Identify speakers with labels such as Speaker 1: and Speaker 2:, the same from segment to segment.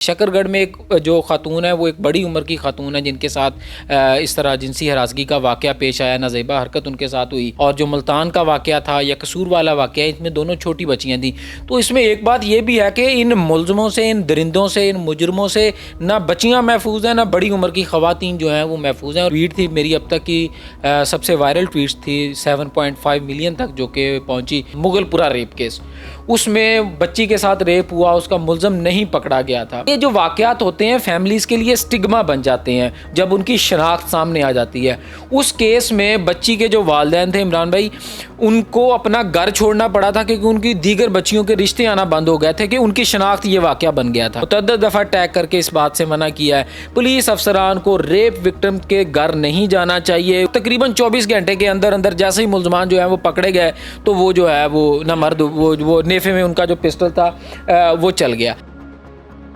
Speaker 1: शकरगढ़ में एक जो खातून है वो एक बड़ी उम्र की खातून है जिनके साथ इस तरह जिनसी हरासगी का वाक़या पेश आया, नाज़ेबा हरकत उनके साथ हुई। और जो मुल्तान का वाक़या था या कसूर वाला वाक़या, इसमें दोनों छोटी बच्चियाँ थी। तो इसमें एक बात ये भी है कि इन मुल्ज़मों से, इन दरिंदों से, इन मुजरमों से ना बच्चियाँ महफूज हैं, ना बड़ी उम्र की ख़वातीन जो हैं वो महफूज हैं। और ट्वीट थी मेरी अब तक की सबसे वायरल ट्वीट्स थी 7.5 मिलियन तक जो कि पहुँची। मुगलपुरा रेप केस, उसमें बच्ची के साथ रेप हुआ, उसका मुल्ज़म नहीं पकड़ा गया था। ये जो वाक़यात होते हैं फैमिलीज़ के लिए स्टिग्मा बन जाते हैं जब उनकी शनाख्त सामने आ जाती है। उस केस में बच्ची के जो वालिदैन थे इमरान भाई, उनको अपना घर छोड़ना पड़ा था क्योंकि उनकी दीगर बच्चियों के रिश्ते आना बंद हो गए थे कि उनकी शनाख्त ये वाक़या बन गया था। मुतअद्दिद दफ़ा टैग करके इस बात से मना किया है। पुलिस अफसरान को रेप विक्टिम के घर नहीं जाना चाहिए। तकरीबन 24 घंटे के अंदर अंदर जैसे ही मुल्ज़मान जो है वो पकड़े गए तो वो जो है वो ना मर्द वो नेफे में उनका जो पिस्टल था वो चल गया।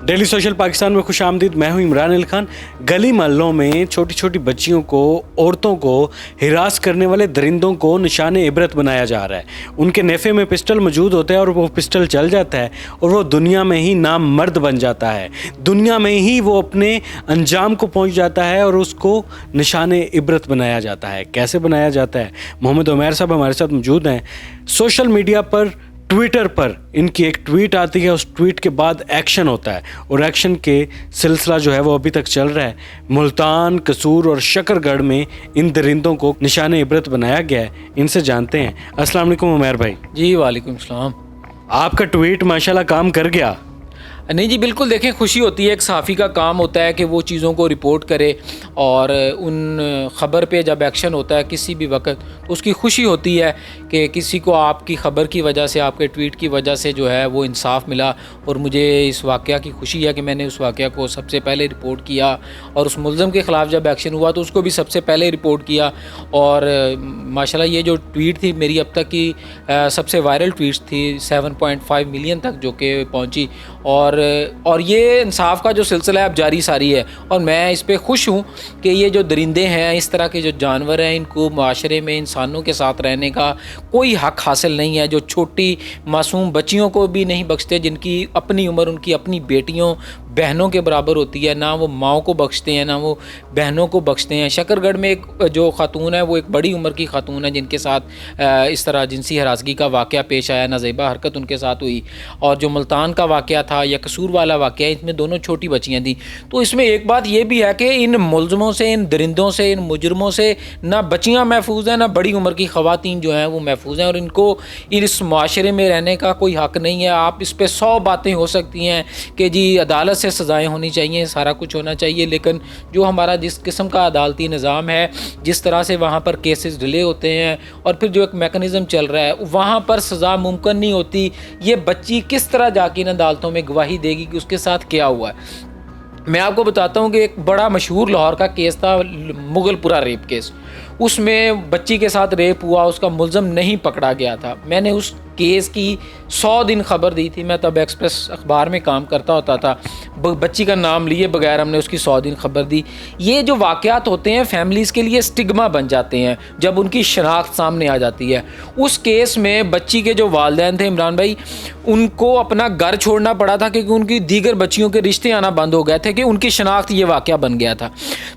Speaker 2: डेली सोशल पाकिस्तान में खुश आमदीद। मैं हूं इमरान अली खान। गली मोहल्लों में छोटी छोटी बच्चियों को, औरतों को हिरास करने वाले दरिंदों को निशाने इबरत बनाया जा रहा है। उनके नेफे में पिस्टल मौजूद होता है और वो पिस्टल चल जाता है और वो दुनिया में ही नामर्द बन जाता है। दुनिया में ही वो अपने अंजाम को पहुंच जाता है और उसको निशाने इबरत बनाया जाता है। कैसे बनाया जाता है? मोहम्मद उमैर साहब हमारे साथ मौजूद हैं। सोशल मीडिया पर, ट्विटर पर इनकी एक ट्वीट आती है, उस ट्वीट के बाद एक्शन होता है और एक्शन के सिलसिला जो है वो अभी तक चल रहा है। मुल्तान, कसूर और शकरगढ़ में इन दरिंदों को निशाने इबरत बनाया गया है। इनसे जानते हैं। अस्सलाम वालेकुम उमैर भाई।
Speaker 1: जी वालेकुम सलाम।
Speaker 2: आपका ट्वीट माशाल्लाह काम कर गया।
Speaker 1: नहीं जी, बिल्कुल। देखें, खुशी होती है, एक सहाफ़ी का काम होता है कि वो चीज़ों को रिपोर्ट करे और उन ख़बर पे जब एक्शन होता है किसी भी वक्त तो उसकी खुशी होती है कि किसी को आपकी ख़बर की वजह से, आपके ट्वीट की वजह से जो है वो इंसाफ मिला। और मुझे इस वाक़या की खुशी है कि मैंने उस वाक़या को सबसे पहले रिपोर्ट किया और उस मुल्ज़म के ख़िलाफ़ जब एक्शन हुआ तो उसको भी सबसे पहले रिपोर्ट किया। और माशाल्लाह ये जो ट्वीट थी मेरी अब तक की सबसे वायरल ट्वीट्स थी 7.5 मिलियन तक जो कि पहुँची। और ये इंसाफ का जो सिलसिला है अब जारी सारी है और मैं इस पे खुश हूँ कि ये जो दरिंदे हैं, इस तरह के जो जानवर हैं, इनको माशरे में इंसानों के साथ रहने का कोई हक़ हासिल नहीं है। जो छोटी मासूम बच्चियों को भी नहीं बख्शते, जिनकी अपनी उम्र उनकी अपनी बेटियों बहनों के बराबर होती है, ना वो माओ को बख्शते हैं ना वो बहनों को बख्शते हैं। शकरगढ़ में एक जो खातून है वो एक बड़ी उम्र की खातून है जिनके साथ इस तरह जिनसी हरासगी का वाक़या पेश आया, नाज़ेबा हरकत उनके साथ हुई। और जो मुल्तान का वाक़या था या कसूर वाला वाक़या, इसमें दोनों छोटी बच्चियाँ थी। तो इसमें एक बात ये भी है कि इन मुल्ज़मों से, इन दरिंदों से, इन मुजरमों से ना बच्चियाँ महफूज हैं, ना बड़ी उम्र की ख़वातीन जो हैं वो महफूज हैं। और इनको इस माशरे में रहने का कोई हक़ नहीं है। आप इस पर 100 बातें हो सकती हैं कि जी अदालत से सज़ाएँ होनी चाहिए, सारा कुछ होना चाहिए, लेकिन जो हमारा जिस किस्म का अदालती निज़ाम है, जिस तरह से वहाँ पर केसेस डिले होते हैं और फिर जो एक मैकेनिज़्म चल रहा है वहाँ पर सज़ा मुमकिन नहीं होती। ये बच्ची किस तरह जाके इन अदालतों में गवाही देगी कि उसके साथ क्या हुआ है? मैं आपको बताता हूँ कि एक बड़ा मशहूर लाहौर का केस था, मुगलपुरा रेप केस। उसमें बच्ची के साथ रेप हुआ, उसका मुल्ज़म नहीं पकड़ा गया था। मैंने उस केस की 100 दिन खबर दी थी। मैं तब एक्सप्रेस अखबार में काम करता होता था। बच्ची का नाम लिए बगैर हमने उसकी 100 दिन खबर दी। ये जो वाक़यात होते हैं फैमिलीज़ के लिए स्टिग्मा बन जाते हैं जब उनकी शनाख्त सामने आ जाती है। उस केस में बच्ची के जो वालिदैन थे इमरान भाई, उनको अपना घर छोड़ना पड़ा था क्योंकि उनकी दीगर बच्चियों के रिश्ते आना बंद हो गए थे कि उनकी शनाख्त ये वाक़या बन गया था।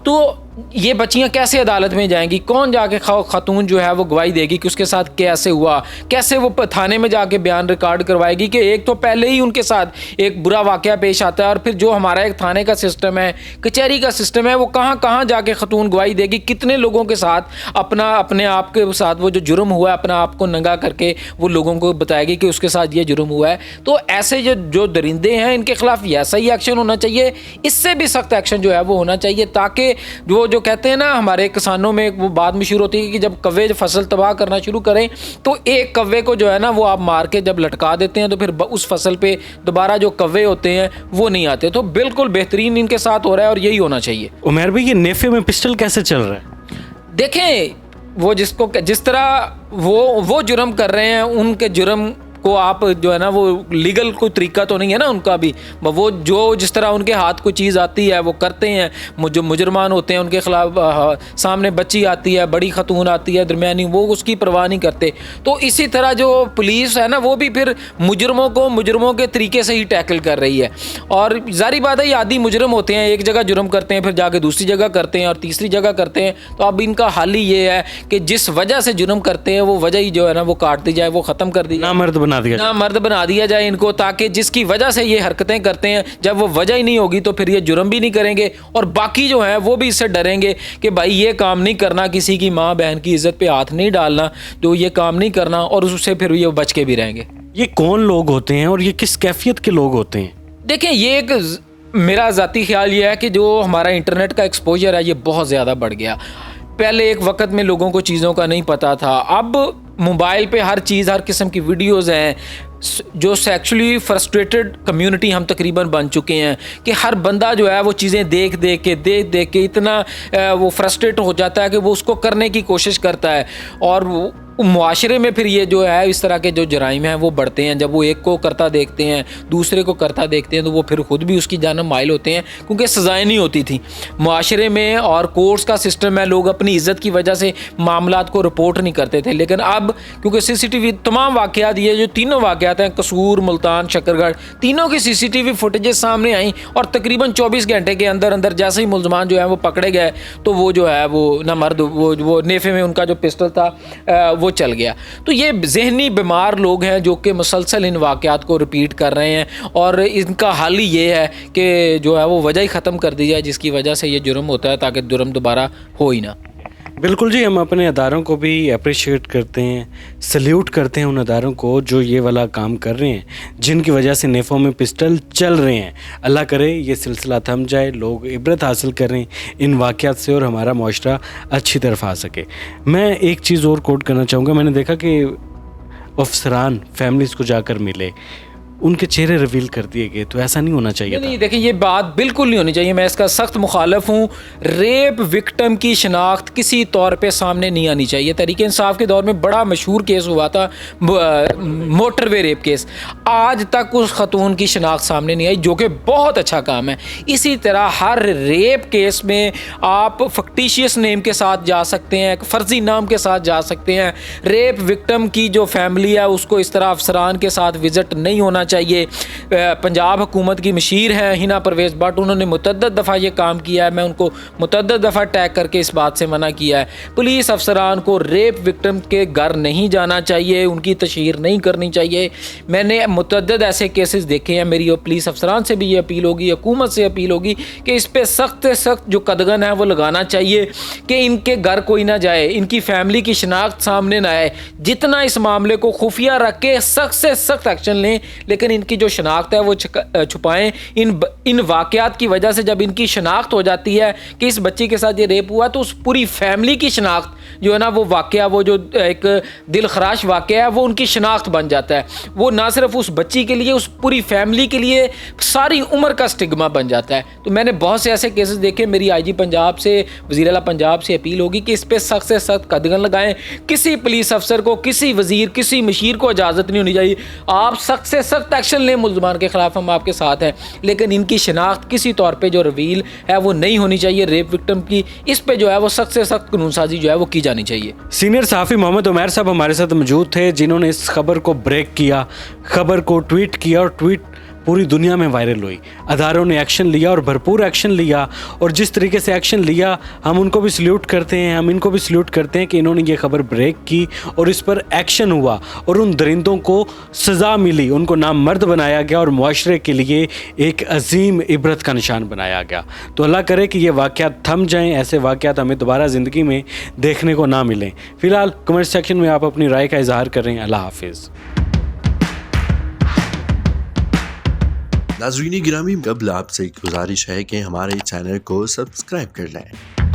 Speaker 1: तो ये बच्चियां कैसे अदालत में जाएंगी? कौन जाके खातून जो है वो गवाही देगी कि उसके साथ कैसे हुआ? कैसे वो थाने में जाके बयान रिकॉर्ड करवाएगी कि एक तो पहले ही उनके साथ एक बुरा वाक़या पेश आता है और फिर जो हमारा एक थाने का सिस्टम है, कचहरी का सिस्टम है, वो कहाँ कहाँ जाके खातून गवाही देगी? कितने लोगों के साथ अपने आप के साथ वो जो जुर्म हुआ है अपना आप को नंगा करके वो लोगों को बताएगी कि उसके साथ ये जुर्म हुआ है? तो ऐसे जो दरिंदे हैं इनके खिलाफ ऐसा ही एक्शन होना चाहिए, इससे भी सख्त एक्शन जो है वो होना चाहिए, ताकि जो कहते हैं ना हमारे किसानों में वो बात मशहूर होती है कि जब कौवे फसल तबाह करना शुरू करें तो एक कौवे को जो है ना वो आप मार के जब लटका देते हैं तो फिर उस फसल पे दोबारा जो कौवे होते हैं वो नहीं आते। तो बिल्कुल बेहतरीन इनके साथ हो रहा है और यही होना चाहिए।
Speaker 2: उमैर भाई, ये नेफे में पिस्टल कैसे चल रहा है?
Speaker 1: देखें, वो जिस तरह वो जुर्म कर रहे हैं, उनके जुर्म को आप जो है ना वो लीगल कोई तरीका तो नहीं है ना उनका भी, वो जो जिस तरह उनके हाथ कोई चीज़ आती है वो करते हैं। जो मुजरमान होते हैं उनके खिलाफ सामने बच्ची आती है, बड़ी खतून आती है, दरमियानी, वो उसकी परवाह नहीं करते। तो इसी तरह जो पुलिस है ना वो भी फिर मुजरमों को मुजरमों के तरीके से ही टैकल कर रही है। और जारी बात है, ये आदि मुजरम होते हैं, एक जगह जुर्म करते हैं, फिर जाके दूसरी जगह करते हैं और तीसरी जगह करते हैं। तो अब इनका हल ही ये है कि जिस वजह से जुर्म करते हैं वो वजह ही जो है ना वो काट दी जाए, वो ख़त्म कर दी जाए,
Speaker 2: नामर्द बना दिया जाए।
Speaker 1: नामर्द बना दिया जाए इनको, ताकि जिसकी वजह से ये हरकतें करते हैं जब वो वजह ही नहीं होगी तो फिर ये जुर्म भी नहीं करेंगे और बाकी जो है वो भी इससे डरेंगे कि भाई ये काम नहीं करना, किसी की माँ बहन की इज्जत पे हाथ नहीं डालना, तो ये काम नहीं करना और उससे फिर ये बच के भी रहेंगे।
Speaker 2: ये कौन लोग होते हैं और ये किस कैफियत के लोग होते हैं?
Speaker 1: देखें, ये एक मेरा ज़ाती ख्याल ये है कि जो हमारा इंटरनेट का एक्सपोजर है ये बहुत ज़्यादा बढ़ गया। पहले एक वक्त में लोगों को चीज़ों का नहीं पता था, अब मोबाइल पे हर चीज़, हर किस्म की वीडियोज़ हैं। जो सेक्सुअली फ्रस्ट्रेटेड कम्युनिटी हम तकरीबन बन चुके हैं कि हर बंदा जो है वो चीज़ें देख देख के इतना वो फ्रस्ट्रेट हो जाता है कि वो उसको करने की कोशिश करता है और मुआशरे में फिर ये जो है इस तरह के जो जराइम हैं वो बढ़ते हैं। जब वो एक को करता देखते हैं, दूसरे को करता देखते हैं, तो वो फिर ख़ुद भी उसकी जानब माइल होते हैं, क्योंकि सज़ाएँ नहीं होती थी मुआशरे में और कोर्ट्स का सिस्टम है। लोग अपनी इज़्ज़त की वजह से मामलात को रिपोर्ट नहीं करते थे, लेकिन अब क्योंकि CCTV तमाम वाक़यात, ये जो तीनों वाक़यात हैं, कसूर, मुल्तान, शकरगढ़, तीनों की CCTV फुटेजेस सामने आई और तकरीबन 24 घंटे के अंदर अंदर जैसे ही मुलजमान जो है वो पकड़े गए तो वो जो है वो नामर्द, वो नेफे में उनका जो पिस्टल था वो चल गया। तो ये जहनी बीमार लोग हैं जो कि मुसलसल इन वाक़यात को रिपीट कर रहे हैं और इनका हल ही ये है कि जो है वो वजह ही ख़त्म कर दी जाए जिसकी वजह से ये जुर्म होता है, ताकि जुर्म दोबारा हो ही ना।
Speaker 2: बिल्कुल जी, हम अपने अदारों को भी अप्रिशिएट करते हैं, सल्यूट करते हैं उन अदारों को जो ये वाला काम कर रहे हैं, जिनकी वजह से नेफ़ों में पिस्टल चल रहे हैं। अल्लाह करे ये सिलसिला थम जाए, लोग इबरत हासिल करें इन वाक़यात से और हमारा मुआशरा अच्छी तरफ आ सके। मैं एक चीज़ और कोट करना चाहूँगा, मैंने देखा कि अफसरान फैमिलीज़ को जाकर मिले, उनके चेहरे रिवील कर दिए गए, तो ऐसा नहीं होना चाहिए।
Speaker 1: नहीं, देखिए ये बात बिल्कुल नहीं होनी चाहिए, मैं इसका सख्त मुखालफ हूँ। रेप विक्टिम की शनाख्त किसी तौर पे सामने नहीं आनी चाहिए। तहरीक इंसाफ के दौर में बड़ा मशहूर केस हुआ था, मोटरवे रेप केस, आज तक उस खतून की शनाख्त सामने नहीं आई, जो कि बहुत अच्छा काम है। इसी तरह हर रेप केस में आप फक्टिशियस नेम के साथ जा सकते हैं, फ़र्जी नाम के साथ जा सकते हैं। रेप विक्टिम की जो फैमिली है उसको इस तरह अफसरान के साथ विज़िट नहीं होना चाहिए। पंजाब हुकूमत की मशीर है हिना परवेज़ भट्ट, उन्होंने मुतअद्दिद दफ़ा ये काम किया है, मैं उनको मुतअद्दिद दफ़ा टैग करके इस बात से मना किया है। पुलिस अफसरान को रेप विक्टिम के घर नहीं जाना चाहिए, उनकी तशहीर नहीं करनी चाहिए। मैंने मुतअद्दिद ऐसे केसेस देखे हैं। मेरी पुलिस अफसरान से भी ये अपील होगी, हुकूमत से अपील होगी कि इस पर सख्त से सख्त जो कदगन है वो लगाना चाहिए कि इनके घर कोई ना जाए, इनकी फैमिली की शनाख्त सामने ना आए। जितना इस मामले को खुफिया रख के सख्त से सख्त एक्शन लें, लेकिन इनकी जो शनाख्त है वो छुपाएं। इन वाक़यात की वजह से जब इनकी शनाख्त हो जाती है कि इस बच्ची के साथ ये रेप हुआ, तो उस पूरी फैमिली की शनाख्त जो है ना वो वाक़या, वो जो एक दिल खराश वाक़या है वो उनकी शनाख्त बन जाता है। वो ना सिर्फ उस बच्ची के लिए, उस पूरी फैमिली के लिए सारी उम्र का स्टिग्मा बन जाता है। तो मैंने बहुत से ऐसे केसेस देखे। मेरी IG पंजाब से, वज़ीर आला पंजाब से अपील होगी कि इस पर सख्त से सख्त कदगन लगाएं। किसी पुलिस अफसर को, किसी वज़ीर, किसी मशीर को इजाज़त नहीं होनी चाहिए। आप सख्त से सख्त एक्शन लें मुल्ज़मान के ख़िलाफ़, हम आपके साथ हैं, लेकिन इनकी शनाख्त किसी तौर पे जो रिवील है वो नहीं होनी चाहिए रेप विक्टिम की। इस पे जो है वो सख्त से सख्त कानून साजी जो है वो की जानी चाहिए।
Speaker 2: सीनियर सहाफ़ी मोहम्मद उमैर साहब हमारे साथ मौजूद थे, जिन्होंने इस खबर को ब्रेक किया, खबर को ट्वीट किया और ट्वीट पूरी दुनिया में वायरल हुई। अदारों ने एक्शन लिया और भरपूर एक्शन लिया, और जिस तरीके से एक्शन लिया हम उनको भी सल्यूट करते हैं, हम इनको भी सल्यूट करते हैं कि इन्होंने ये खबर ब्रेक की और इस पर एक्शन हुआ और उन दरिंदों को सज़ा मिली, उनको नामर्द बनाया गया और मुआशरे के लिए एक अजीम इबरत का निशान बनाया गया। तो अल्लाह करे कि ये वाक़यात थम जाएँ, ऐसे वाक़यात हमें दोबारा ज़िंदगी में देखने को ना मिलें। फ़िलहाल कमेंट सेक्शन में आप अपनी राय का इजहार करें। अल्लाह हाफिज़।
Speaker 3: नाज़रीन गिरामी, कबल आपसे एक गुजारिश है कि हमारे चैनल को सब्सक्राइब कर लें।